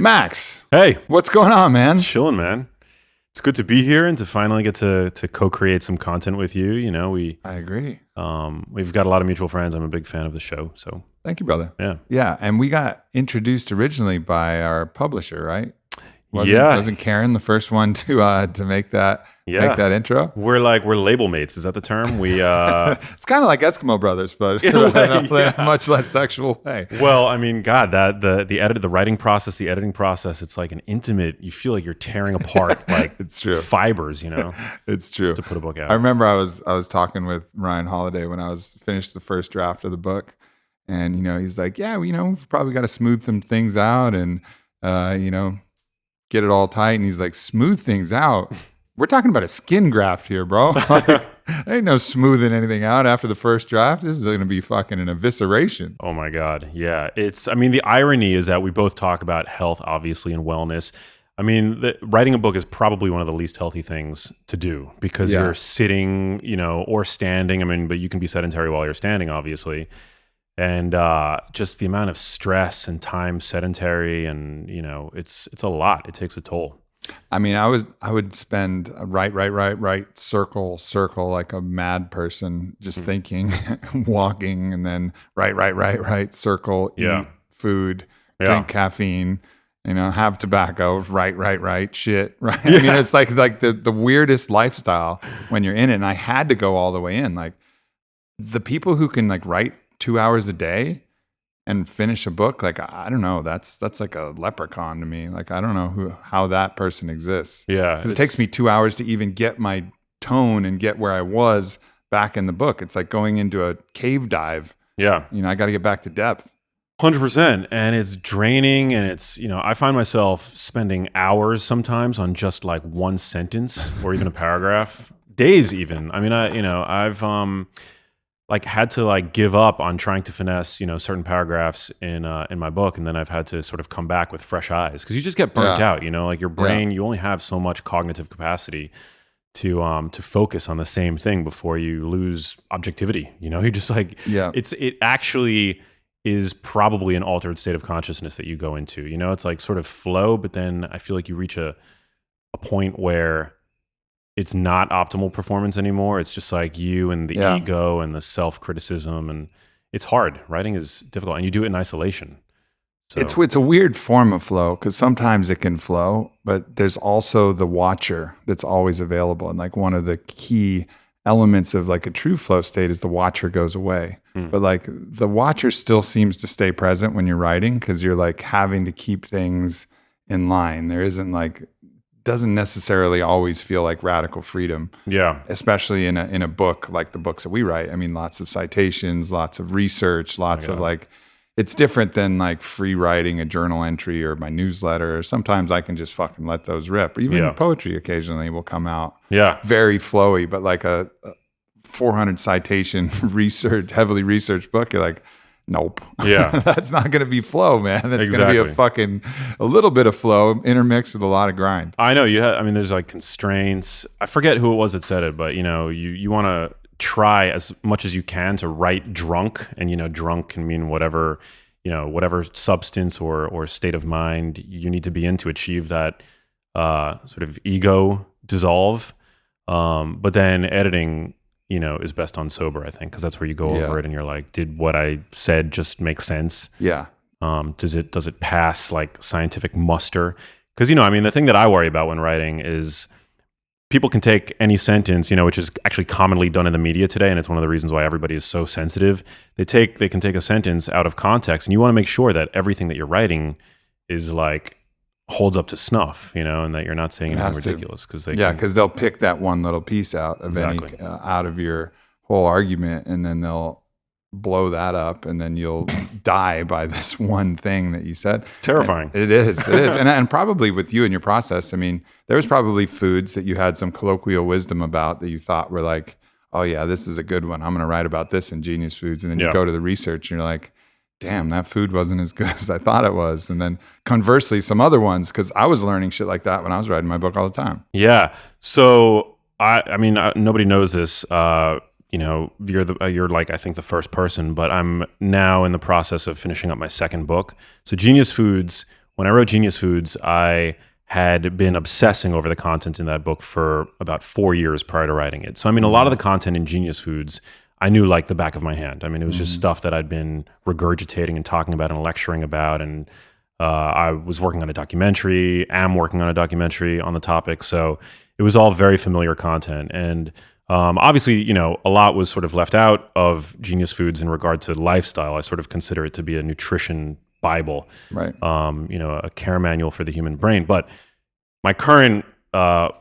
Max, Hey, what's going on, man? chilling, man. It's good to be here and to finally get to co-create some content with you. You know, I agree. we've got a lot of mutual friends. I'm a big fan of the show, so Thank you, brother. yeah. Yeah, and we got introduced originally by our publisher, right? Yeah. Wasn't Karen the first one to make that intro? We're label mates. Is that the term? We It's kind of like Eskimo Brothers, but In a way, in a yeah. much less sexual way. well, I mean, God, that the writing process, the editing process, it's like an intimate. You feel like you're tearing apart like It's true. fibers, you know, It's true. to put a book out. I remember I was talking with Ryan Holiday when I was finished the first draft of the book, and he's like, "Yeah, we've probably got to smooth some things out, and get it all tight." And he's like, "Smooth things out? We're talking about a skin graft here, bro. Like, ain't no smoothing anything out after the first draft. This is going to be fucking an evisceration." Oh my God. Yeah. I mean, the irony is that we both talk about health, obviously, and wellness. I mean, writing a book is probably one of the least healthy things to do because Yeah. you're sitting, or standing. I mean, but you can be sedentary while you're standing, obviously. And just the amount of stress and time sedentary and, it's a lot. It takes a toll. I mean, I would spend right, circle, like a mad person, just thinking, walking, and then right, circle, Yeah. eat food, Yeah. drink caffeine, have tobacco, right, shit, right. I mean, it's like the weirdest lifestyle when you're in it. And I had to go all the way in. Like the people who can like write 2 hours a day and finish a book, like I don't know, that's like a leprechaun to me. Like I don't know how that person exists. Yeah. Because it takes me 2 hours to even get my tone and get where I was back in the book. It's like going into a cave dive. Yeah. I got to get back to depth. 100%. And it's draining. And it's, I find myself spending hours sometimes on just like one sentence or even a paragraph, days even. I mean, I've had to give up on trying to finesse, certain paragraphs in my book. And then I've had to sort of come back with fresh eyes because you just get burnt out, like your brain, you only have so much cognitive capacity to focus on the same thing before you lose objectivity. You're just like, it actually is probably an altered state of consciousness that you go into, it's like sort of flow, but then I feel like you reach a point where it's not optimal performance anymore. It's just like you and the ego and the self-criticism, and it's hard. Writing is difficult, and you do it in isolation. So. It's a weird form of flow because sometimes it can flow, but there's also the watcher that's always available. And like one of the key elements of like a true flow state is the watcher goes away. But like the watcher still seems to stay present when you're writing because you're like having to keep things in line. There isn't doesn't necessarily always feel like radical freedom. Yeah. Especially in a book like the books that we write. I mean, lots of citations, lots of research, lots of it's different than like free writing a journal entry or my newsletter. Sometimes I can just fucking let those rip. Or even poetry occasionally will come out very flowy, but like a 400 citation heavily researched book, you're like, nope. Yeah. That's not going to be flow, man. It's going to be a little bit of flow intermixed with a lot of grind. I know there's like constraints. I forget who it was that said it, but you want to try as much as you can to write drunk, and drunk can mean whatever substance or state of mind you need to be in to achieve that sort of ego dissolve. But then editing, is best on sober, I think, because that's where you go over it and you're like, did what I said just make sense? Yeah. Does it pass like scientific muster? Because, the thing that I worry about when writing is people can take any sentence, which is actually commonly done in the media today, and it's one of the reasons why everybody is so sensitive. They can take a sentence out of context, and you want to make sure that everything that you're writing is like holds up to snuff, and that you're not saying anything ridiculous because they'll pick that one little piece out of out of your whole argument, and then they'll blow that up, and then you'll die by this one thing that you said. Terrifying. It is, and probably with you and your process. I mean, there was probably foods that you had some colloquial wisdom about that you thought were like, oh yeah, this is a good one. I'm going to write about this in Genius Foods, and then you go to the research, and you're like, damn, that food wasn't as good as I thought it was. And then conversely, some other ones, because I was learning shit like that when I was writing my book all the time. Yeah. So I mean, nobody knows this. You're like, I think the first person, but I'm now in the process of finishing up my second book. So Genius Foods when I wrote Genius Foods, I had been obsessing over the content in that book for about 4 years prior to writing it. So, I mean, a lot of the content in Genius Foods, I knew like the back of my hand. I mean, it was just stuff that I'd been regurgitating and talking about and lecturing about. And I was working on a documentary, am working on a documentary on the topic. So it was all very familiar content. And obviously, you know, a lot was sort of left out of Genius Foods in regard to lifestyle. I sort of consider it to be a nutrition Bible, Right. you know, a care manual for the human brain. But my current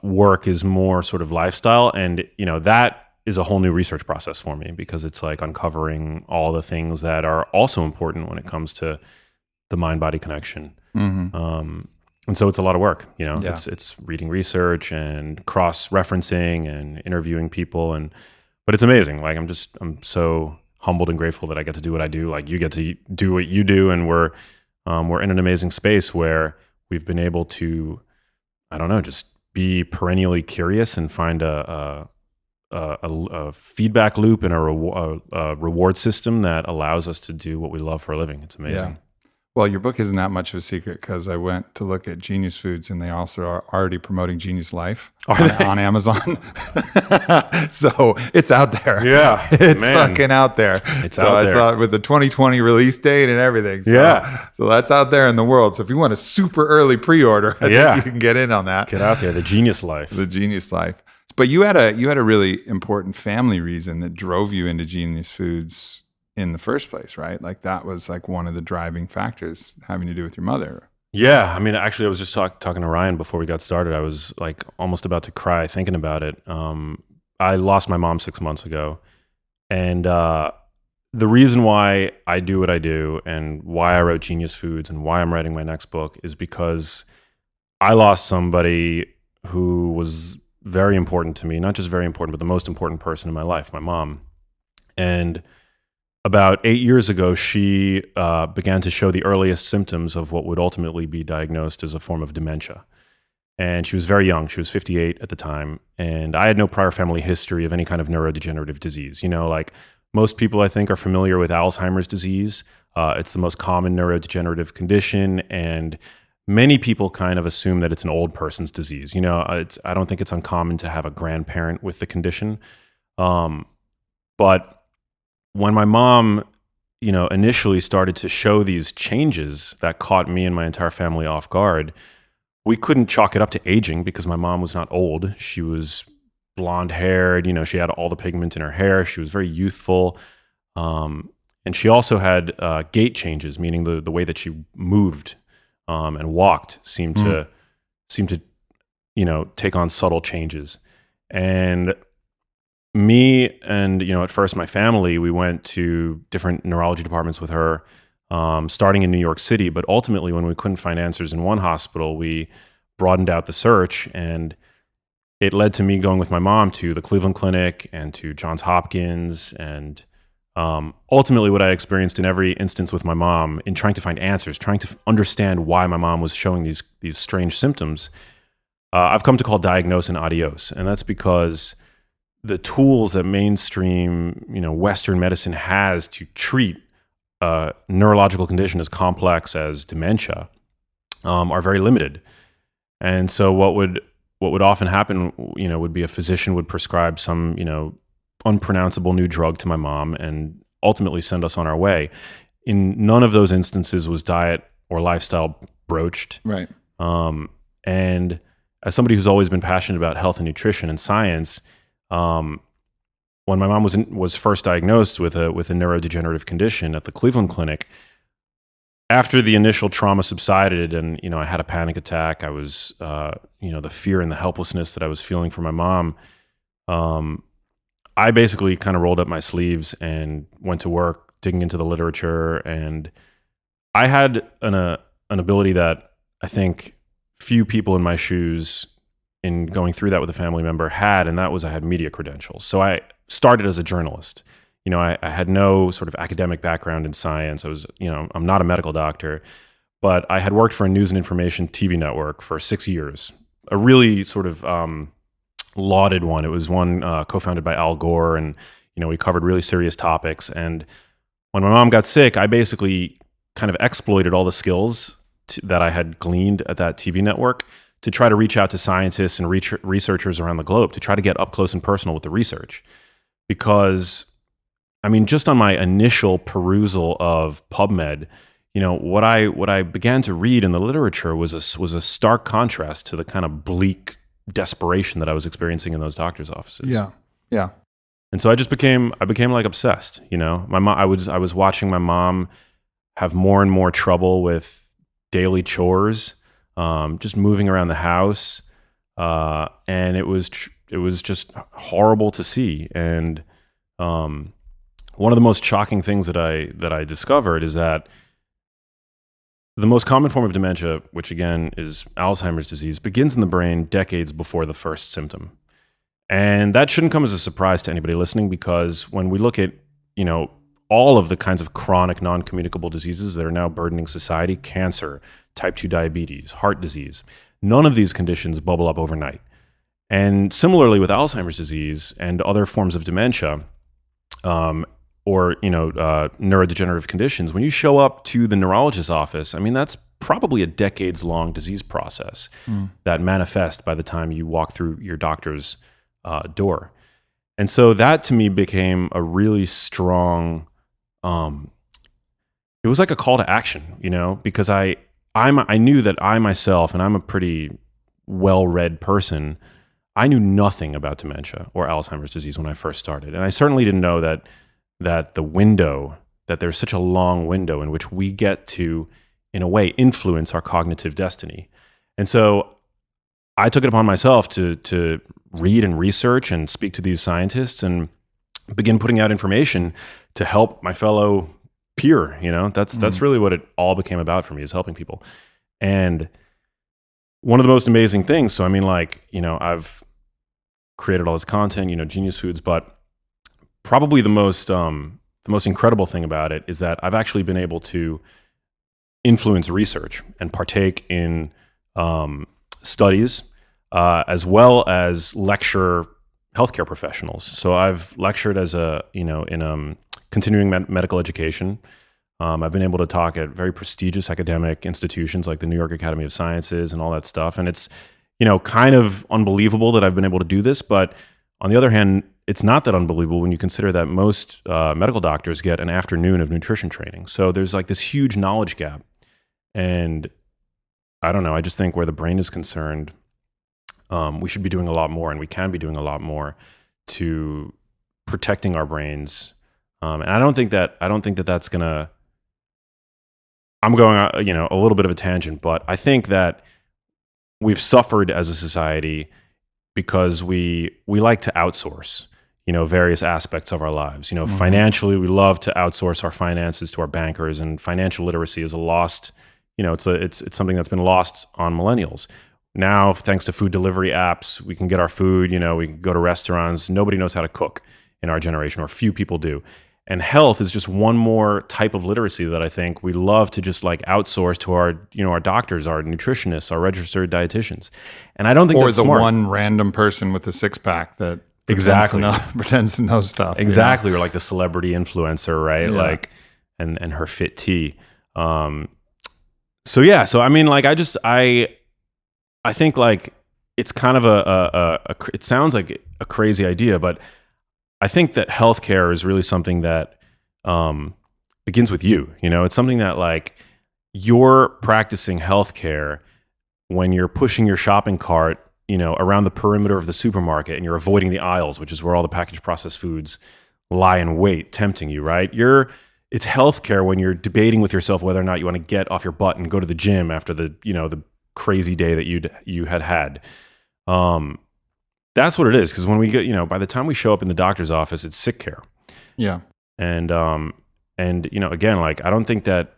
work is more sort of lifestyle, and you know, that is a whole new research process for me because it's like uncovering all the things that are also important when it comes to the mind-body connection. And so it's a lot of work, you know. Yeah. It's reading research and cross-referencing and interviewing people, but it's amazing. Like I'm so humbled and grateful that I get to do what I do. Like you get to do what you do, and we're in an amazing space where we've been able to, I don't know, just be perennially curious and find a feedback loop and a reward system that allows us to do what we love for a living. It's amazing. Yeah. Well, your book isn't that much of a secret because I went to look at Genius Foods and they also are already promoting Genius Life on Amazon. So it's out there. Yeah. It's man. fucking out there. It's so out I there. saw it with the 2020 release date and everything. So, Yeah. So that's out there in the world. So if you want a super early pre-order, I think you can get in on that. Get out there. The Genius Life. The Genius Life. But you had a really important family reason that drove you into Genius Foods in the first place, right? Like that was like one of the driving factors having to do with your mother. Yeah. I mean, actually, I was just talking to Ryan before we got started. I was like almost about to cry thinking about it. I lost my mom 6 months ago. And the reason why I do what I do and why I wrote Genius Foods and why I'm writing my next book is because I lost somebody who was very important to me, not just very important, but the most important person in my life, my mom. And about 8 years ago, she began to show the earliest symptoms of what would ultimately be diagnosed as a form of dementia. And she was very young. She was 58 at the time. And I had no prior family history of any kind of neurodegenerative disease. You know, like most people, I think, are familiar with Alzheimer's disease. It's the most common neurodegenerative condition. And many people kind of assume that it's an old person's disease. You know, I don't think it's uncommon to have a grandparent with the condition. But when my mom, you know, initially started to show these changes that caught me and my entire family off guard, we couldn't chalk it up to aging because my mom was not old. She was blonde haired, you know, she had all the pigment in her hair. She was very youthful. And she also had gait changes, meaning the way that she moved and walked seemed to, you know, take on subtle changes. And me and, you know, at first my family, we went to different neurology departments with her, starting in New York City. But ultimately, when we couldn't find answers in one hospital, we broadened out the search. And it led to me going with my mom to the Cleveland Clinic and to Johns Hopkins. And ultimately, what I experienced in every instance with my mom in trying to find answers, trying to understand why my mom was showing these strange symptoms, I've come to call diagnose and adios. And that's because the tools that mainstream, you know, Western medicine has to treat a neurological condition as complex as dementia are very limited. And so what would often happen, you know, would be a physician would prescribe some, you know, unpronounceable new drug to my mom and ultimately send us on our way. In none of those instances was diet or lifestyle broached. Right. And as somebody who's always been passionate about health and nutrition and science, when my mom was first diagnosed with a neurodegenerative condition at the Cleveland Clinic, after the initial trauma subsided and, you know, I had a panic attack, I was, you know, the fear and the helplessness that I was feeling for my mom, I basically kind of rolled up my sleeves and went to work digging into the literature. And I had an ability that I think few people in my shoes in going through that with a family member had, and that was I had media credentials. So I started as a journalist. You know, I had no sort of academic background in science. I was, you know, I'm not a medical doctor, but I had worked for a news and information TV network for 6 years, a really sort of lauded one. It was one co-founded by Al Gore, and, you know, we covered really serious topics. And when my mom got sick, I basically kind of exploited all the skills that I had gleaned at that TV network to try to reach out to scientists and researchers around the globe to try to get up close and personal with the research. Because, I mean, just on my initial perusal of PubMed, what I began to read in the literature was a stark contrast to the kind of bleak desperation that I was experiencing in those doctors' offices. Yeah. And so I became like obsessed. My mom. I was watching my mom have more and more trouble with daily chores, just moving around the house, and it was just horrible to see. And one of the most shocking things that I discovered is that the most common form of dementia, which again is Alzheimer's disease, begins in the brain decades before the first symptom. And that shouldn't come as a surprise to anybody listening, because when we look at, all of the kinds of chronic non-communicable diseases that are now burdening society, cancer, type 2 diabetes, heart disease, none of these conditions bubble up overnight. And similarly with Alzheimer's disease and other forms of dementia, or neurodegenerative conditions, when you show up to the neurologist's office, I mean, that's probably a decades-long disease process that manifests by the time you walk through your doctor's door. And so that to me became a really strong, it was like a call to action, because I knew that I myself, and I'm a pretty well-read person, I knew nothing about dementia or Alzheimer's disease when I first started. And I certainly didn't know that there's such a long window in which we get to, in a way, influence our cognitive destiny. And so I took it upon myself to read and research and speak to these scientists and begin putting out information to help my fellow peer. That's really what it all became about for me, is helping people. And one of the most amazing things, so I mean, I've created all this content, Genius Foods, but probably the most incredible thing about it is that I've actually been able to influence research and partake in studies, as well as lecture healthcare professionals. So I've lectured as in continuing medical education. I've been able to talk at very prestigious academic institutions like the New York Academy of Sciences and all that stuff. And it's, kind of unbelievable that I've been able to do this. But on the other hand, it's not that unbelievable when you consider that most medical doctors get an afternoon of nutrition training. So there's like this huge knowledge gap. And I don't know, I just think where the brain is concerned, we should be doing a lot more, and we can be doing a lot more to protecting our brains. And I don't think that that's gonna. I'm going, a little bit of a tangent, but I think that we've suffered as a society because we like to outsource, various aspects of our lives. Financially, we love to outsource our finances to our bankers, and financial literacy is a lost. It's something that's been lost on millennials. Now, thanks to food delivery apps, we can get our food, we can go to restaurants. Nobody knows how to cook in our generation, or few people do. And health is just one more type of literacy that I think we love to just like outsource to our, our doctors, our nutritionists, our registered dietitians. And I don't think that's smart. Or the one random person with the six-pack that pretends to know stuff. Exactly. Or like the celebrity influencer, right? Yeah. Like, and her fit tea. So I mean, like, I think like it's kind of it sounds like a crazy idea, but I think that healthcare is really something that begins with you. It's something that like you're practicing healthcare when you're pushing your shopping cart, around the perimeter of the supermarket, and you're avoiding the aisles, which is where all the packaged processed foods lie in wait, tempting you, right? It's healthcare when you're debating with yourself whether or not you want to get off your butt and go to the gym after the crazy day that you had. That's what it is. Because when we get, by the time we show up in the doctor's office, it's sick care. Yeah. And again, like I don't think that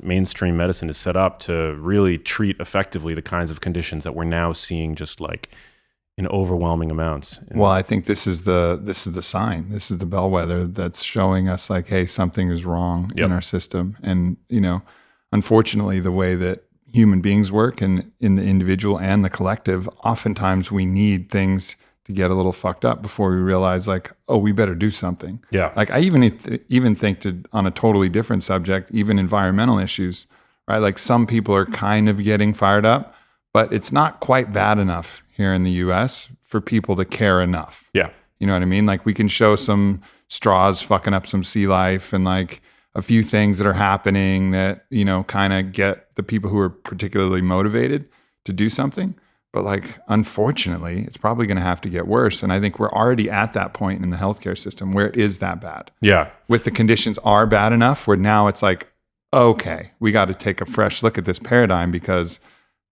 mainstream medicine is set up to really treat effectively the kinds of conditions that we're now seeing just like in overwhelming amounts. Well, I think this is the sign. This is the bellwether that's showing us like, hey, something is wrong in our system. And unfortunately, the way that human beings work, and in the individual and the collective, oftentimes we need things to get a little fucked up before we realize like, oh, we better do something. Yeah. Like I even think on a totally different subject, even environmental issues, right? Like some people are kind of getting fired up, but it's not quite bad enough here in the US for people to care enough. Yeah. You know what I mean? Like we can show some straws fucking up some sea life and like a few things that are happening that, you know, kind of get the people who are particularly motivated to do something. But like, unfortunately, it's probably going to have to get worse. And I think we're already at that point in the healthcare system where it is that bad. Yeah. With the conditions are bad enough where now it's like, okay, we got to take a fresh look at this paradigm because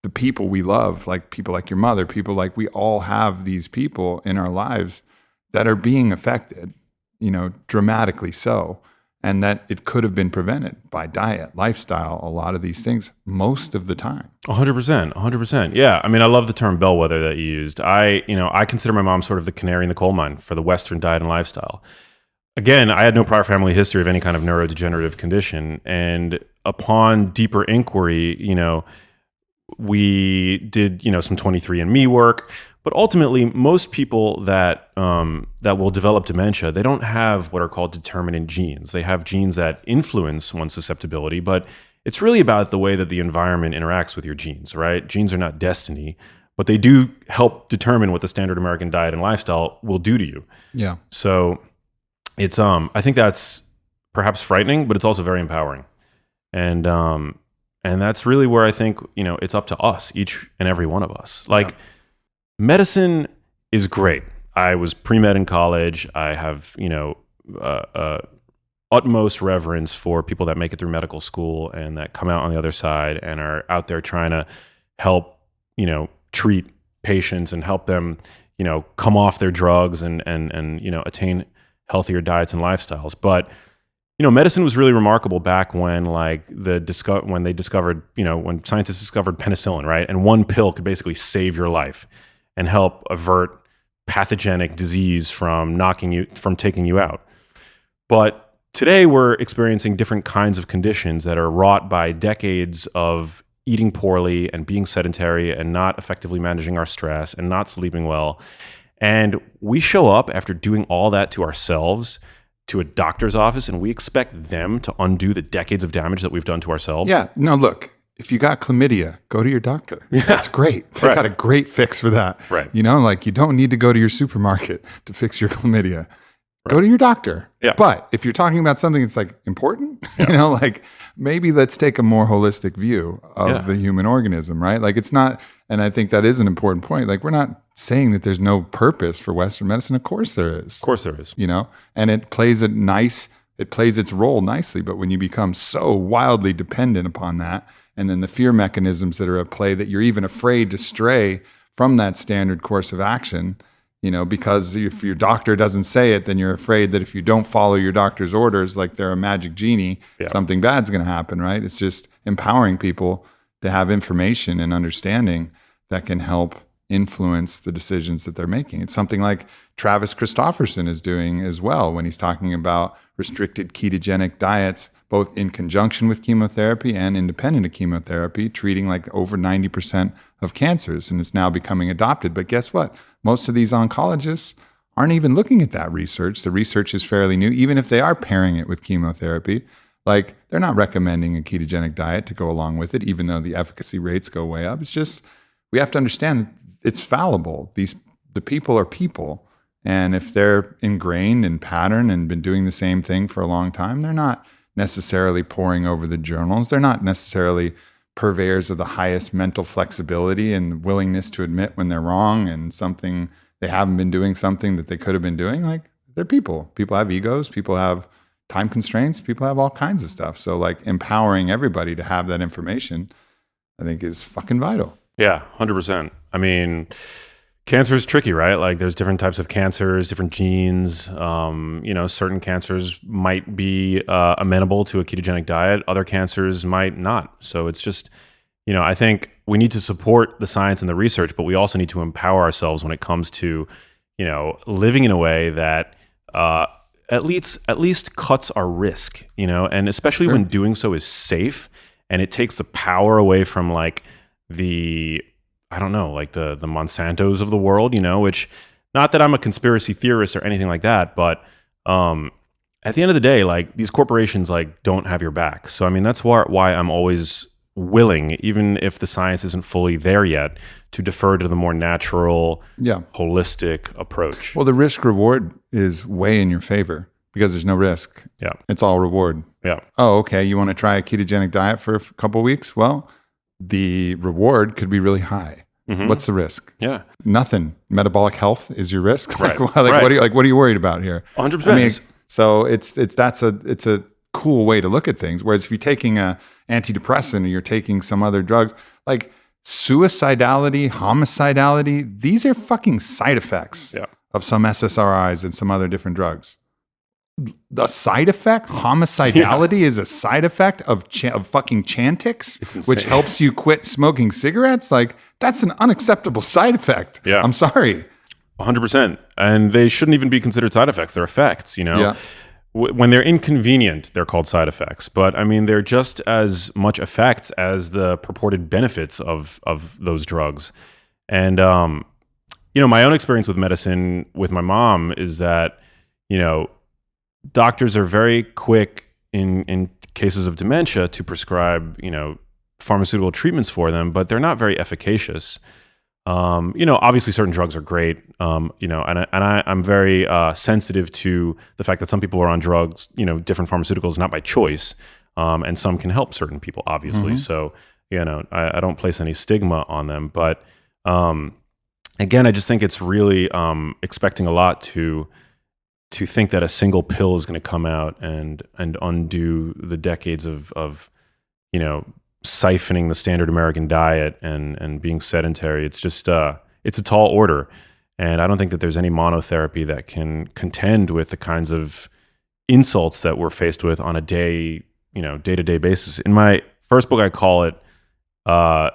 the people we love, like people like your mother, people like we all have these people in our lives that are being affected, you know, dramatically so. And that it could have been prevented by diet, lifestyle, a lot of these things most of the time. 100%. Yeah. I mean, I love the term bellwether that you used. I consider my mom sort of the canary in the coal mine for the Western diet and lifestyle. Again, I had no prior family history of any kind of neurodegenerative condition. And upon deeper inquiry, you know, we did, you know, some 23andMe work. But ultimately, most people that will develop dementia, they don't have what are called determinant genes. They have genes that influence one's susceptibility, but it's really about the way that the environment interacts with your genes, right? Genes are not destiny, but they do help determine what the standard American diet and lifestyle will do to you. Yeah. So it's I think that's perhaps frightening, but it's also very empowering. And that's really where I think, you know, it's up to us, each and every one of us. Like, medicine is great. I was pre-med in college. I have, you know, utmost reverence for people that make it through medical school and that come out on the other side and are out there trying to help, you know, treat patients and help them, you know, come off their drugs and you know, attain healthier diets and lifestyles. But, you know, medicine was really remarkable back when, like, when they discovered, you know, when scientists discovered penicillin, right? And one pill could basically save your life and help avert pathogenic disease from taking you out. But today we're experiencing different kinds of conditions that are wrought by decades of eating poorly and being sedentary and not effectively managing our stress and not sleeping well. And we show up after doing all that to ourselves to a doctor's office, and we expect them to undo the decades of damage that we've done to ourselves. Yeah. No, look, if you got chlamydia, go to your doctor. Yeah. That's great. They got a great fix for that. Right. You know, like you don't need to go to your supermarket to fix your chlamydia. Go to your doctor. Yeah. But if you're talking about something that's like important, you know, like maybe let's take a more holistic view of the human organism, right? Like it's not, and I think that is an important point. Like we're not saying that there's no purpose for Western medicine. Of course there is. Of course there is. You know, and it plays its role nicely. But when you become so wildly dependent upon that, and then the fear mechanisms that are at play that you're even afraid to stray from that standard course of action, you know, because if your doctor doesn't say it, then you're afraid that if you don't follow your doctor's orders, like they're a magic genie, something bad's going to happen, right? It's just empowering people to have information and understanding that can help influence the decisions that they're making. It's something like Travis Christofferson is doing as well when he's talking about restricted ketogenic diets, both in conjunction with chemotherapy and independent of chemotherapy, treating like over 90% of cancers. And it's now becoming adopted. But guess what? Most of these oncologists aren't even looking at that research. The research is fairly new. Even if they are pairing it with chemotherapy, like they're not recommending a ketogenic diet to go along with it, even though the efficacy rates go way up. It's just, we have to understand it's fallible. The people are people. And if they're ingrained in pattern and been doing the same thing for a long time, they're not necessarily poring over the journals. They're not necessarily purveyors of the highest mental flexibility and willingness to admit when they're wrong and something they haven't been doing something that they could have been doing. Like they're people. People have egos. People have time constraints. People have all kinds of stuff. So like empowering everybody to have that information, I think is fucking vital. Yeah, 100%. I mean, cancer is tricky, right? Like there's different types of cancers, different genes. You know, certain cancers might be amenable to a ketogenic diet. Other cancers might not. So it's just, you know, I think we need to support the science and the research, but we also need to empower ourselves when it comes to, you know, living in a way that at least cuts our risk, you know, and especially when doing so is safe and it takes the power away from like the Monsantos of the world, you know, which, not that I'm a conspiracy theorist or anything like that, but at the end of the day, like these corporations like don't have your back. So I mean, that's why I'm always willing, even if the science isn't fully there yet, to defer to the more natural, holistic approach. Well, the risk reward is way in your favor because there's no risk. Yeah. It's all reward. Yeah. Oh, okay. You want to try a ketogenic diet for a couple of weeks? Well, the reward could be really high. Mm-hmm. What's the risk? Yeah. Nothing. Metabolic health is your risk. Right. What are you worried about here? 100%. I mean, so it's a cool way to look at things. Whereas if you're taking a antidepressant or you're taking some other drugs, like suicidality, homicidality, these are fucking side effects of some SSRIs and some other different drugs. The side effect, homicidality, is a side effect of fucking Chantix, which helps you quit smoking cigarettes. Like, that's an unacceptable side effect. Yeah. I'm sorry. 100%. And they shouldn't even be considered side effects. They're effects, you know? Yeah. When they're inconvenient, they're called side effects. But I mean, they're just as much effects as the purported benefits of those drugs. And, my own experience with medicine with my mom is that, doctors are very quick in cases of dementia to prescribe, pharmaceutical treatments for them, but they're not very efficacious. Obviously certain drugs are great, and I'm very sensitive to the fact that some people are on drugs, different pharmaceuticals, not by choice, and some can help certain people, obviously. Mm-hmm. So, I don't place any stigma on them, but again, I just think it's really expecting a lot to think that a single pill is going to come out and undo the decades of siphoning the standard American diet and being sedentary. It's just it's a tall order, and I don't think that there's any monotherapy that can contend with the kinds of insults that we're faced with on a day-to-day basis. In my first book, I call it the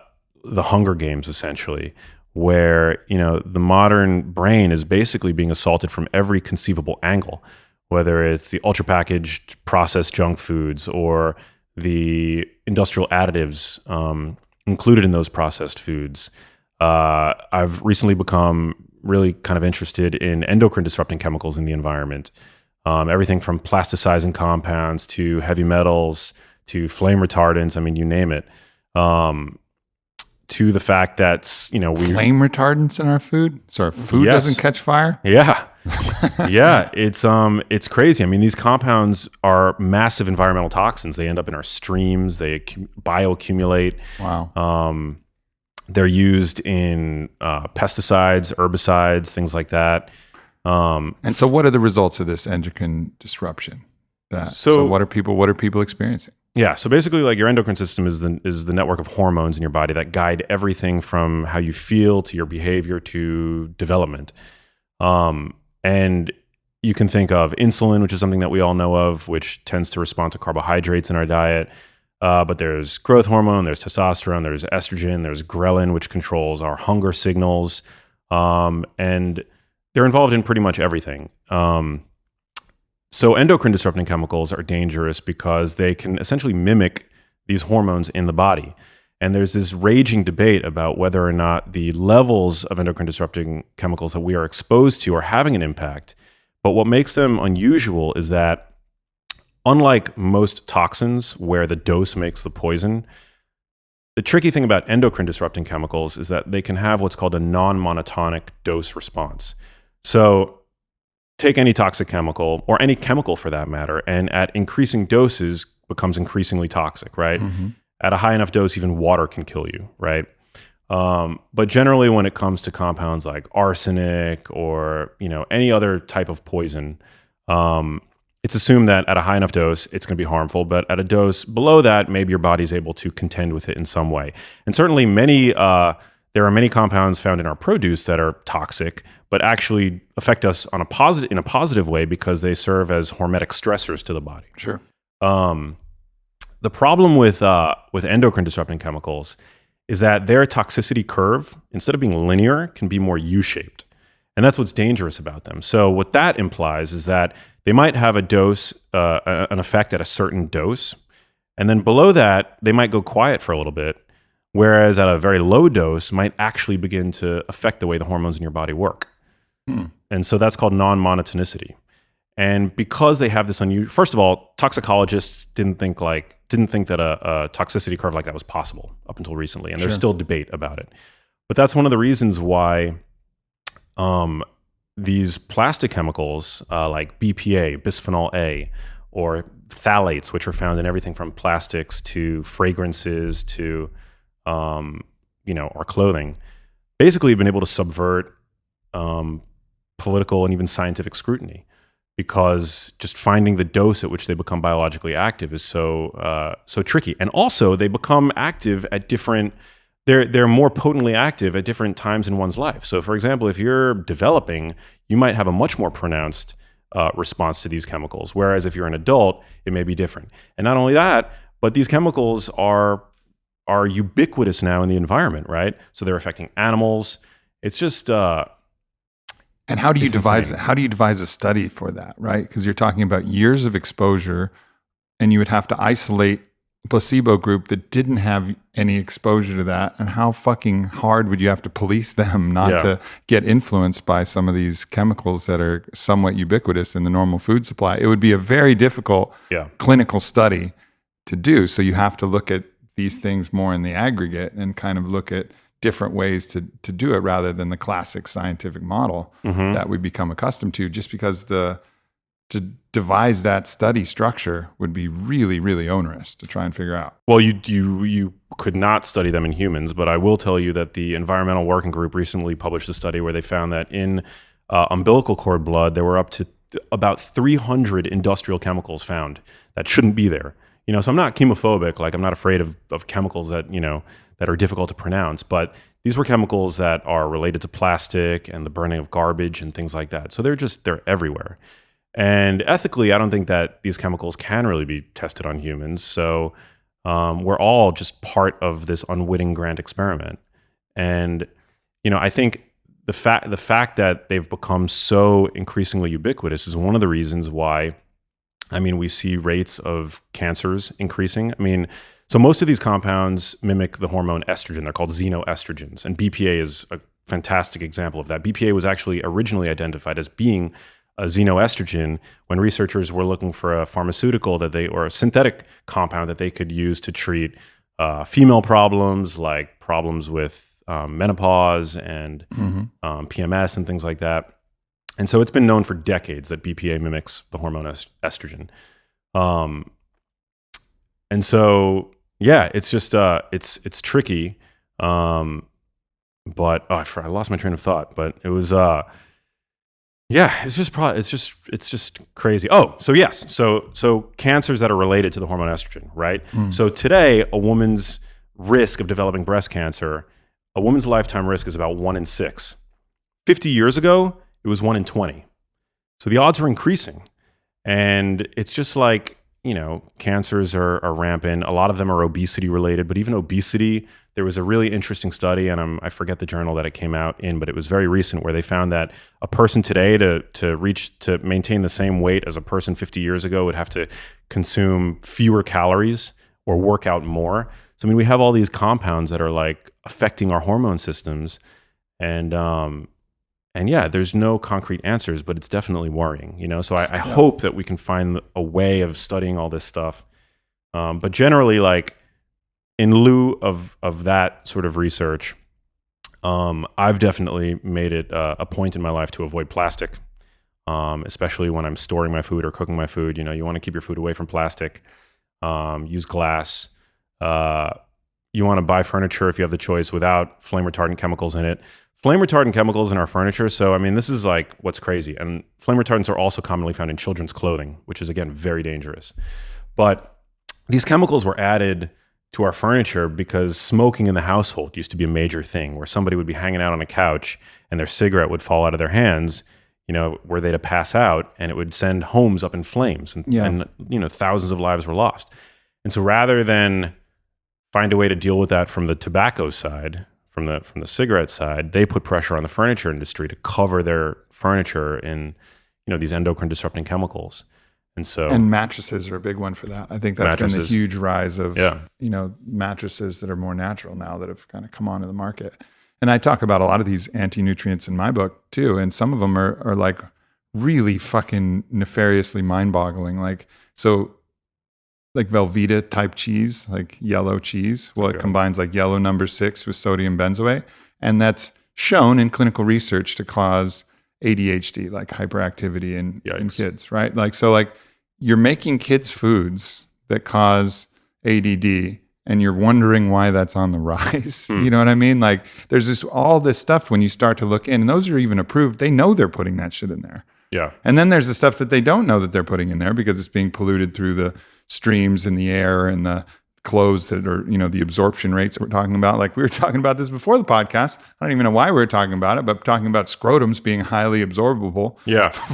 Hunger Games, essentially, where the modern brain is basically being assaulted from every conceivable angle, whether it's the ultra-packaged processed junk foods or the industrial additives included in those processed foods. I've recently become really kind of interested in endocrine disrupting chemicals in the environment. Everything from plasticizing compounds to heavy metals to flame retardants. I mean, you name it. To the fact that flame retardants in our food, so our food doesn't catch fire. Yeah, yeah, it's crazy. I mean, these compounds are massive environmental toxins. They end up in our streams. They bioaccumulate. Wow. They're used in pesticides, herbicides, things like that. And so, what are the results of this endocrine disruption? So what are people experiencing? Yeah, so basically, like, your endocrine system is the network of hormones in your body that guide everything from how you feel to your behavior to development. And you can think of insulin, which is something that we all know of, which tends to respond to carbohydrates in our diet. But there's growth hormone, there's testosterone, there's estrogen, there's ghrelin, which controls our hunger signals. And they're involved in pretty much everything. So endocrine disrupting chemicals are dangerous because they can essentially mimic these hormones in the body. And there's this raging debate about whether or not the levels of endocrine disrupting chemicals that we are exposed to are having an impact. But what makes them unusual is that, unlike most toxins where the dose makes the poison, the tricky thing about endocrine disrupting chemicals is that they can have what's called a non-monotonic dose response. So take any toxic chemical, or any chemical for that matter, and at increasing doses becomes increasingly toxic, right? Mm-hmm. At a high enough dose, even water can kill you, right? But generally, when it comes to compounds like arsenic or any other type of poison, it's assumed that at a high enough dose, it's going to be harmful. But at a dose below that, maybe your body's able to contend with it in some way. And certainly, there are many compounds found in our produce that are toxic, but actually affect us in a positive way because they serve as hormetic stressors to the body. Sure. The problem with endocrine disrupting chemicals is that their toxicity curve, instead of being linear, can be more U-shaped. And that's what's dangerous about them. So what that implies is that they might have a dose, an effect at a certain dose, and then below that, they might go quiet for a little bit, whereas at a very low dose might actually begin to affect the way the hormones in your body work. And so that's called non-monotonicity. And because they have this unusual, first of all, toxicologists didn't think that a toxicity curve like that was possible up until recently, and there's still debate about it. But that's one of the reasons why these plastic chemicals like BPA, bisphenol A, or phthalates, which are found in everything from plastics to fragrances to our clothing, basically have been able to subvert political and even scientific scrutiny, because just finding the dose at which they become biologically active is so tricky. And also they become active at different, they're more potently active at different times in one's life. So for example, if you're developing, you might have a much more pronounced response to these chemicals. Whereas if you're an adult, it may be different. And not only that, but these chemicals are ubiquitous now in the environment, right? So they're affecting animals. It's just... And how do you devise a study for that, right? Because you're talking about years of exposure, and you would have to isolate a placebo group that didn't have any exposure to that. And how fucking hard would you have to police them not to get influenced by some of these chemicals that are somewhat ubiquitous in the normal food supply? It would be a very difficult clinical study to do. So you have to look at these things more in the aggregate and kind of look at different ways to do it rather than the classic scientific model that we become accustomed to, just because to devise that study structure would be really, really onerous to try and figure out. Well, you could not study them in humans, but I will tell you that the Environmental Working Group recently published a study where they found that in umbilical cord blood, there were up to about 300 industrial chemicals found that shouldn't be there. So I'm not chemophobic, like I'm not afraid of chemicals that are difficult to pronounce, but these were chemicals that are related to plastic and the burning of garbage and things like that. So they're everywhere. And ethically, I don't think that these chemicals can really be tested on humans. So we're all just part of this unwitting grand experiment. And, I think the fact that they've become so increasingly ubiquitous is one of the reasons why, we see rates of cancers increasing. So most of these compounds mimic the hormone estrogen. They're called xenoestrogens, and BPA is a fantastic example of that. BPA was actually originally identified as being a xenoestrogen when researchers were looking for a pharmaceutical or a synthetic compound that they could use to treat female problems, like problems with menopause and PMS and things like that. And so it's been known for decades that BPA mimics the hormone estrogen. And so, it's just, it's tricky. But I lost my train of thought, but it was, it's just crazy. Oh, so yes. So cancers that are related to the hormone estrogen, right? So today, a woman's risk of developing breast cancer, a woman's lifetime risk is about 1 in 6. 50 years ago, it was 1 in 20. So the odds are increasing. And it's just like, cancers are rampant. A lot of them are obesity related, but even obesity, there was a really interesting study, and I forget the journal that it came out in, but it was very recent, where they found that a person today to maintain the same weight as a person 50 years ago would have to consume fewer calories or work out more. So we have all these compounds that are like affecting our hormone systems, and there's no concrete answers, but it's definitely worrying, So I hope that we can find a way of studying all this stuff. But generally, like, in lieu of that sort of research, I've definitely made it a point in my life to avoid plastic, especially when I'm storing my food or cooking my food. You want to keep your food away from plastic. Use glass. You want to buy furniture, if you have the choice, without flame retardant chemicals in it. Flame retardant chemicals in our furniture. So, this is like what's crazy. And flame retardants are also commonly found in children's clothing, which is, again, very dangerous. But these chemicals were added to our furniture because smoking in the household used to be a major thing, where somebody would be hanging out on a couch and their cigarette would fall out of their hands, were they to pass out, and it would send homes up in flames, and thousands of lives were lost. And so rather than find a way to deal with that from the tobacco side, from the cigarette side, they put pressure on the furniture industry to cover their furniture in, these endocrine disrupting chemicals. And mattresses are a big one for that. I think that's been the huge rise of, mattresses that are more natural now that have kind of come onto the market. And I talk about a lot of these anti-nutrients in my book too. And some of them are like really fucking nefariously mind-boggling. Like Velveeta type cheese, like yellow cheese. Well, it combines like yellow number 6 with sodium benzoate. And that's shown in clinical research to cause ADHD, like hyperactivity in kids, right? Like you're making kids foods that cause ADD and you're wondering why that's on the rise. You know what I mean? Like there's all this stuff when you start to look in, and those are even approved. They know they're putting that shit in there. Yeah. And then there's the stuff that they don't know that they're putting in there because it's being polluted through the streams in the air and the clothes that are, the absorption rates that we're talking about. Like we were talking about this before the podcast. I don't even know why we were talking about it, but talking about scrotums being highly absorbable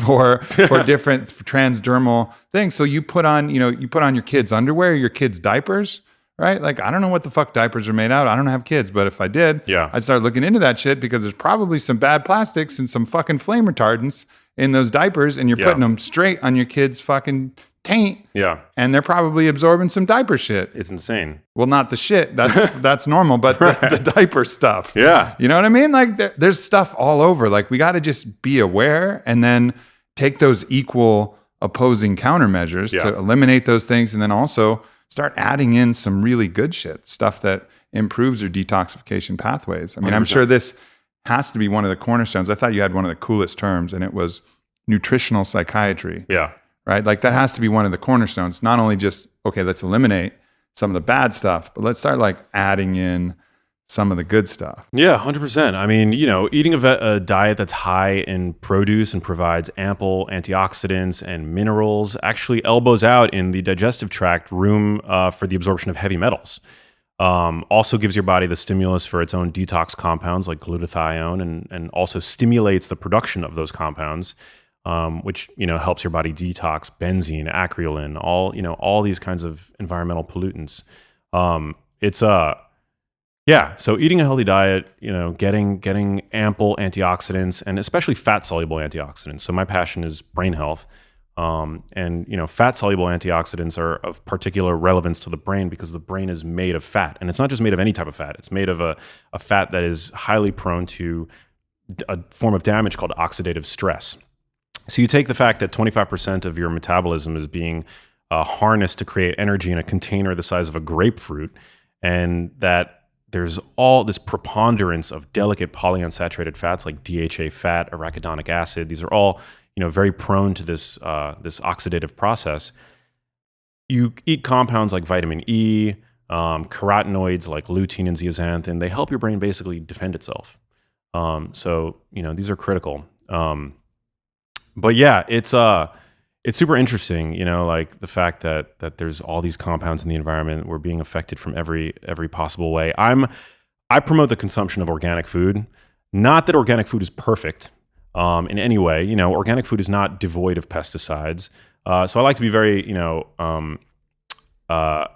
for different transdermal things. So you put on your kids' underwear, your kids' diapers, right? Like, I don't know what the fuck diapers are made out. I don't have kids, but if I did, I'd start looking into that shit because there's probably some bad plastics and some fucking flame retardants in those diapers, and you're putting them straight on your kids' fucking taint. Yeah. And they're probably absorbing some diaper shit. It's insane. Well, not the shit. That's normal, but the diaper stuff. Yeah. You know what I mean? Like there's stuff all over. Like we got to just be aware and then take those equal opposing countermeasures to eliminate those things, and then also start adding in some really good shit, stuff that improves your detoxification pathways. I mean, 100%. I'm sure this has to be one of the cornerstones. I thought you had one of the coolest terms, and it was nutritional psychiatry. Yeah. Right? Like that has to be one of the cornerstones. Not only just, okay, let's eliminate some of the bad stuff, but let's start like adding in some of the good stuff. Yeah, 100%. I mean, eating a diet that's high in produce and provides ample antioxidants and minerals actually elbows out in the digestive tract room for the absorption of heavy metals. Also gives your body the stimulus for its own detox compounds like glutathione, and also stimulates the production of those compounds, which helps your body detox benzene, acrolein, all these kinds of environmental pollutants. So eating a healthy diet, getting ample antioxidants, and especially fat-soluble antioxidants. So my passion is brain health. And fat-soluble antioxidants are of particular relevance to the brain because the brain is made of fat. And it's not just made of any type of fat. It's made of a fat that is highly prone to a form of damage called oxidative stress. So you take the fact that 25% of your metabolism is being harnessed to create energy in a container the size of a grapefruit, and that there's all this preponderance of delicate polyunsaturated fats like DHA fat, arachidonic acid. These are all very prone to this oxidative process. You eat compounds like vitamin E, carotenoids like lutein and zeaxanthin. They help your brain basically defend itself. So these are critical. But yeah, it's super interesting, like the fact that there's all these compounds in the environment. We're being affected from every possible way. I promote the consumption of organic food. Not that organic food is perfect in any way. Organic food is not devoid of pesticides. So I like to be very, I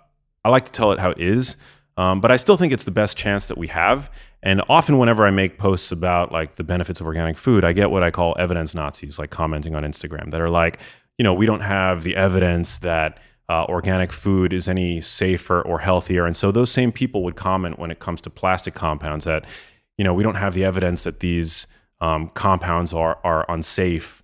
like to tell it how it is. But I still think it's the best chance that we have. And often whenever I make posts about like the benefits of organic food, I get what I call evidence Nazis, like commenting on Instagram, that are like, we don't have the evidence that organic food is any safer or healthier. And so those same people would comment when it comes to plastic compounds that, we don't have the evidence that these compounds are unsafe,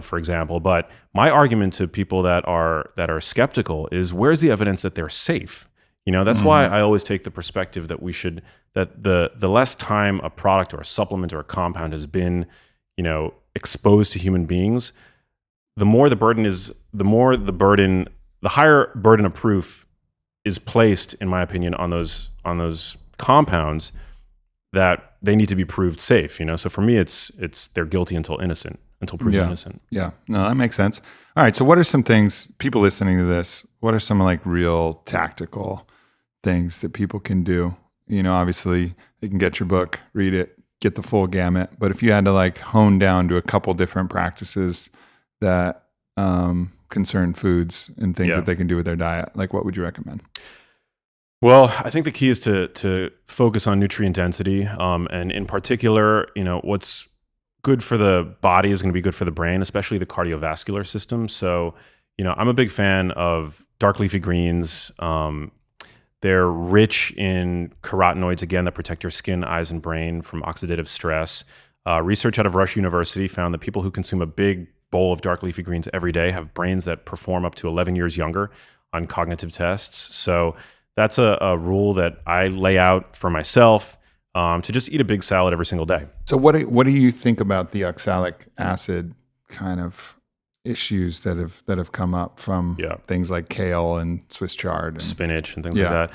for example. But my argument to people that are skeptical is, where's the evidence that they're safe? That's why I always take the perspective that that the less time a product or a supplement or a compound has been, exposed to human beings, the higher burden of proof is placed, in my opinion, on those compounds, that they need to be proved safe. So for me, it's they're guilty until proven innocent. Yeah, no, that makes sense. All right, so what are some things, people listening to this, what are some like real tactical things that people can do? Obviously they can get your book, read it, get the full gamut. But if you had to like hone down to a couple different practices that concern foods and things that they can do with their diet, like what would you recommend? Well, I think the key is to focus on nutrient density. And in particular, what's good for the body is going to be good for the brain, especially the cardiovascular system. So, I'm a big fan of dark leafy greens. They're rich in carotenoids, again, that protect your skin, eyes, and brain from oxidative stress. Research out of Rush University found that people who consume a big bowl of dark leafy greens every day have brains that perform up to 11 years younger on cognitive tests. So that's a rule that I lay out for myself, to just eat a big salad every single day. So what do you think about the oxalic acid kind of issues that have come up from things like kale and Swiss chard and spinach and things like that?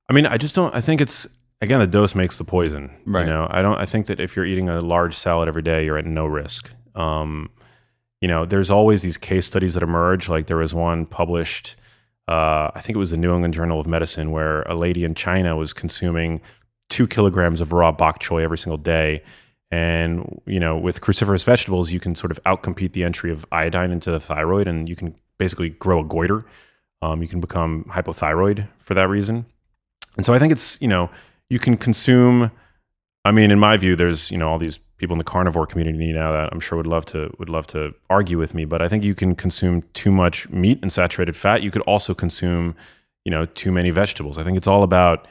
I mean, I think it's, again, the dose makes the poison. Right. You know, I think that if you're eating a large salad every day, you're at no risk. You know, there's always these case studies that emerge. Like there was one published, I think it was the New England Journal of Medicine, where a lady in China was consuming 2 kilograms of raw bok choy every single day. And, you know, with cruciferous vegetables, you can sort of outcompete the entry of iodine into the thyroid, and you can basically grow a goiter. You can become hypothyroid for that reason. And so I think it's, you know, you can consume, I mean, in my view, there's, you know, all these people in the carnivore community now that I'm sure would love to argue with me, but I think you can consume too much meat and saturated fat. You could also consume, you know, too many vegetables. I think it's all about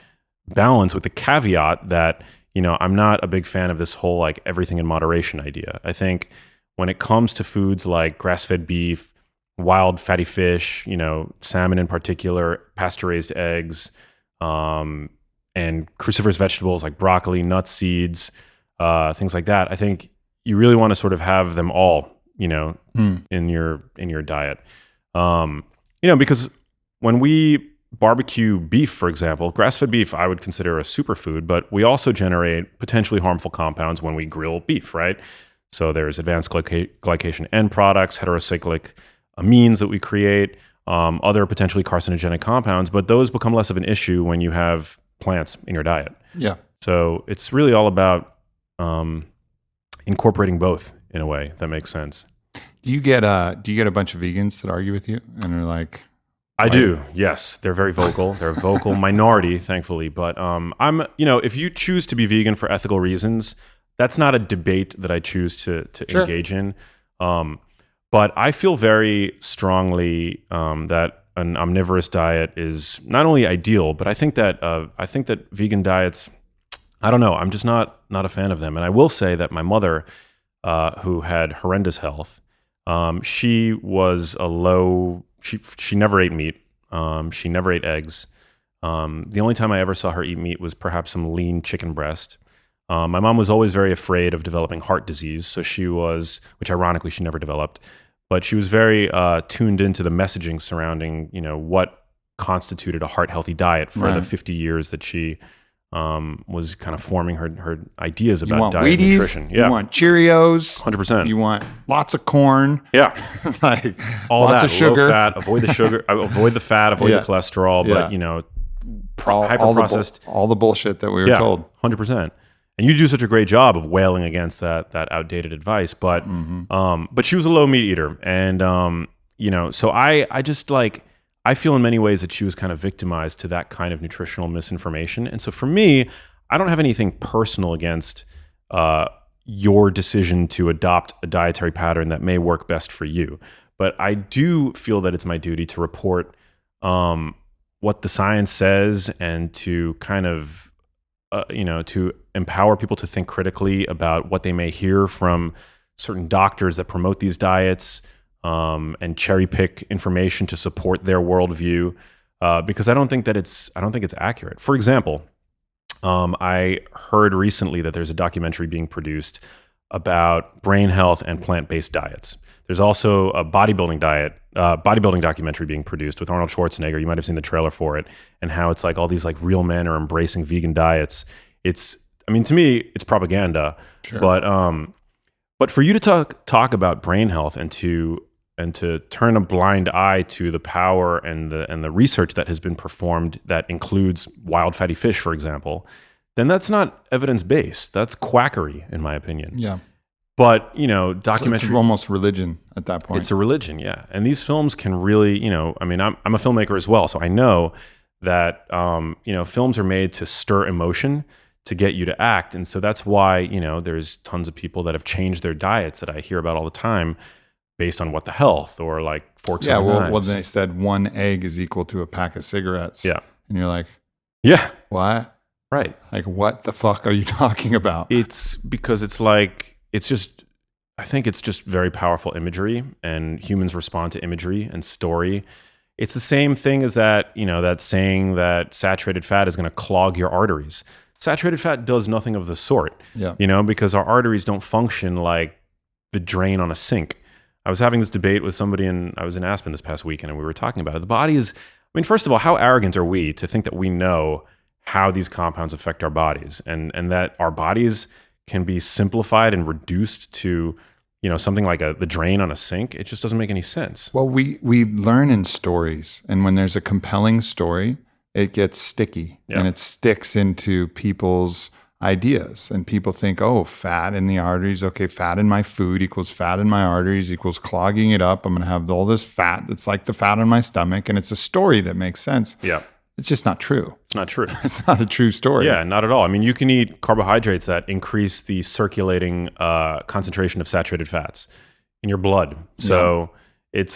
balance, with the caveat that, you know, I'm not a big fan of this whole like everything in moderation idea. I think when it comes to foods like grass-fed beef, wild fatty fish, you know, salmon in particular, pasture-raised eggs, and cruciferous vegetables like broccoli, nuts, seeds, things like that, I think you really want to sort of have them all, you know, in your diet. You know, because when we barbecue beef, for example, grass-fed beef, I would consider a superfood, but we also generate potentially harmful compounds when we grill beef, right? So there's advanced glycation end products, heterocyclic amines that we create, other potentially carcinogenic compounds, but those become less of an issue when you have plants in your diet. Yeah. So it's really all about incorporating both in a way that makes sense. Do you get a bunch of vegans that argue with you and are like, I do. Yes. They're very vocal. They're a vocal minority, thankfully. But I'm, you know, if you choose to be vegan for ethical reasons, that's not a debate that I choose to Sure. engage in. But I feel very strongly that an omnivorous diet is not only ideal, but I think that vegan diets, I don't know, I'm just not a fan of them. And I will say that my mother, who had horrendous health, she was she never ate meat. She never ate eggs. The only time I ever saw her eat meat was perhaps some lean chicken breast. My mom was always very afraid of developing heart disease, so she was, which ironically she never developed, but she was very tuned into the messaging surrounding, you know, what constituted a heart healthy diet for the 50 years that she was kind of forming her ideas about diet and nutrition. Yeah. You want Cheerios. 100%. You want lots of corn. Yeah. Like all lots that, of sugar. Low fat, avoid the sugar, avoid the fat, avoid the cholesterol, Yeah. but, you know, hyper-processed. All the bullshit that we were told. 100%. And you do such a great job of wailing against that outdated advice, but but she was a low meat eater, and you know, so I just like, I feel in many ways that she was kind of victimized to that kind of nutritional misinformation. And so for me, I don't have anything personal against your decision to adopt a dietary pattern that may work best for you. But I do feel that it's my duty to report what the science says, and to kind of, you know, to empower people to think critically about what they may hear from certain doctors that promote these diets, and cherry pick information to support their worldview, because I don't think it's accurate. For example, I heard recently that there's a documentary being produced about brain health and plant-based diets. There's also a bodybuilding documentary being produced with Arnold Schwarzenegger. You might have seen the trailer for it, and how it's like all these like real men are embracing vegan diets. I mean, to me, it's propaganda. Sure. But for you to talk about brain health and to turn a blind eye to the power and the research that has been performed that includes wild fatty fish, for example, then that's not evidence-based. That's quackery, in my opinion. Yeah. But, you know, documentary... It's almost religion at that point. It's a religion, yeah. And these films can really, you know, I mean, I'm a filmmaker as well, so I know that, you know, films are made to stir emotion, to get you to act. And so that's why, you know, there's tons of people that have changed their diets that I hear about all the time based on What the Health, or like Forks Over Knives. Well, they said 1 egg is equal to a pack of cigarettes. Yeah. And you're like, yeah. what? Right. Like, what the fuck are you talking about? It's because it's like, it's just I think it's just very powerful imagery, and humans respond to imagery and story. It's the same thing as that, that saying that saturated fat is going to clog your arteries. Saturated fat does nothing of the sort, because our arteries don't function like the drain on a sink. I was having this debate with somebody, I was in Aspen this past weekend, and we were talking about it. The body is, first of all, how arrogant are we to think that we know how these compounds affect our bodies, and that our bodies can be simplified and reduced to, something like the drain on a sink? It just doesn't make any sense. Well, we learn in stories, and when there's a compelling story, it gets sticky and it sticks into people's ideas, and people think, oh, fat in the arteries. Okay, fat in my food equals fat in my arteries equals clogging it up. I'm going to have all this fat that's like the fat on my stomach, and it's a story that makes sense. Yeah. It's just not true. It's not true. It's not a true story. Yeah, not at all. You can eat carbohydrates that increase the circulating concentration of saturated fats in your blood. So it's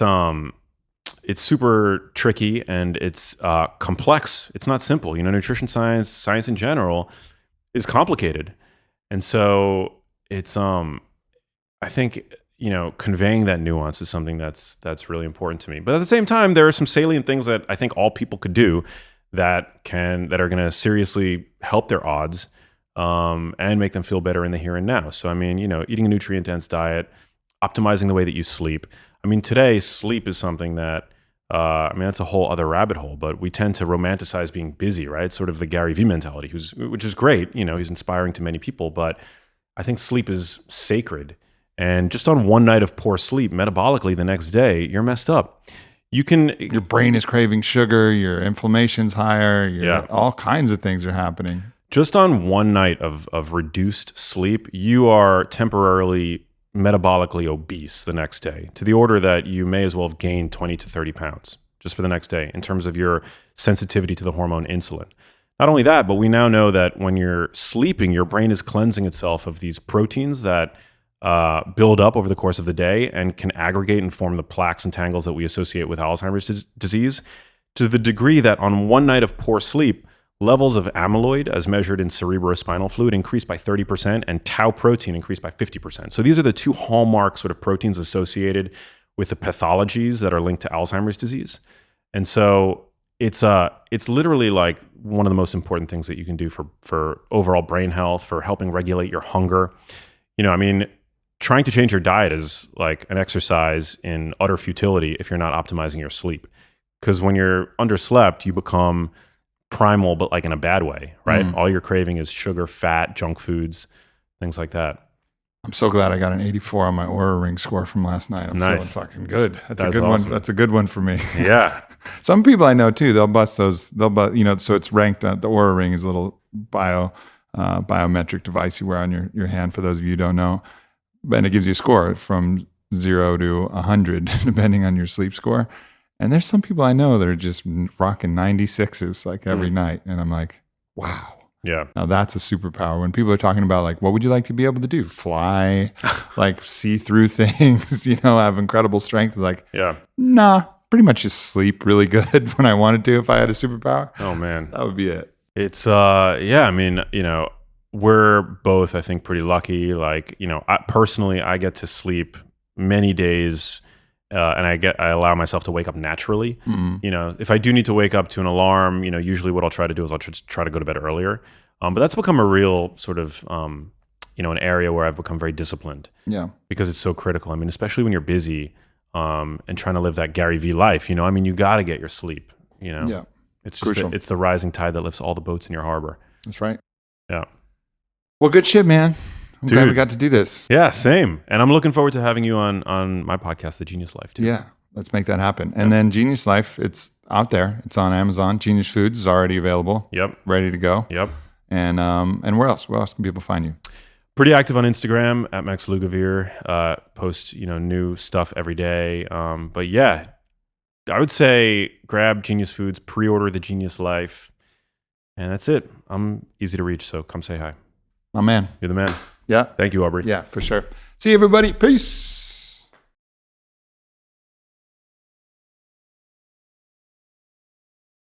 super tricky, and it's complex. It's not simple. Nutrition science in general is complicated. And so it's I think conveying that nuance is something that's really important to me. But at the same time, there are some salient things that I think all people could do that are going to seriously help their odds and make them feel better in the here and now. So eating a nutrient dense diet, optimizing the way that you sleep. Today sleep is something that that's a whole other rabbit hole, but we tend to romanticize being busy, right? Sort of the Gary Vee mentality, which is great. He's inspiring to many people, but I think sleep is sacred. And just on one night of poor sleep, metabolically the next day, you're messed up. Your brain is craving sugar, your inflammation's higher, all kinds of things are happening. Just on one night of reduced sleep, you are temporarily metabolically obese the next day, to the order that you may as well have gained 20 to 30 pounds just for the next day in terms of your sensitivity to the hormone insulin. Not only that, but we now know that when you're sleeping, your brain is cleansing itself of these proteins that build up over the course of the day and can aggregate and form the plaques and tangles that we associate with Alzheimer's disease, to the degree that on one night of poor sleep, levels of amyloid as measured in cerebrospinal fluid increased by 30% and tau protein increased by 50%. So these are the two hallmark sort of proteins associated with the pathologies that are linked to Alzheimer's disease. And so it's literally like one of the most important things that you can do for overall brain health, for helping regulate your hunger. Trying to change your diet is like an exercise in utter futility if you're not optimizing your sleep. Because when you're underslept, you become primal, but like in a bad way, right? All you're craving is sugar, fat, junk foods, things like that. I'm so glad I got an 84 on my Oura Ring score from last night. I'm feeling fucking good. That's a good awesome. one. That's a good one for me. Yeah. Some people I know too, they'll bust those. So it's ranked. The Oura Ring is a little biometric device you wear on your hand. For those of you who don't know, and it gives you a score from 0 to 100 depending on your sleep score. And there's some people I know that are just rocking 96s like every night, and I'm like, wow. Yeah. Now that's a superpower. When people are talking about like, what would you like to be able to do? Fly, like see through things, have incredible strength. Like, nah, pretty much just sleep really good when I wanted to if I had a superpower. Oh man. That would be it. It's, we're both, I think, pretty lucky. Like, I get to sleep many days and I allow myself to wake up naturally. Mm-hmm. If I do need to wake up to an alarm, usually what I'll try to do is I'll try to go to bed earlier. But that's become a real sort of, an area where I've become very disciplined. Yeah. Because it's so critical. Especially when you're busy and trying to live that Gary Vee life, you got to get your sleep, Yeah. It's just it's the rising tide that lifts all the boats in your harbor. That's right. Yeah. Well, good shit, man. I'm glad we got to do this. Yeah, same. And I'm looking forward to having you on my podcast, The Genius Life, too. Yeah, let's make that happen. And then Genius Life, it's out there. It's on Amazon. Genius Foods is already available. Yep. Ready to go. Yep. And where else? Where else can people find you? Pretty active on Instagram at Max Lugavere. Post new stuff every day. But yeah, I would say grab Genius Foods, pre-order The Genius Life, and that's it. I'm easy to reach, so come say hi. My man. You're the man. Yeah. Thank you, Aubrey. Yeah, for sure. See you, everybody. Peace.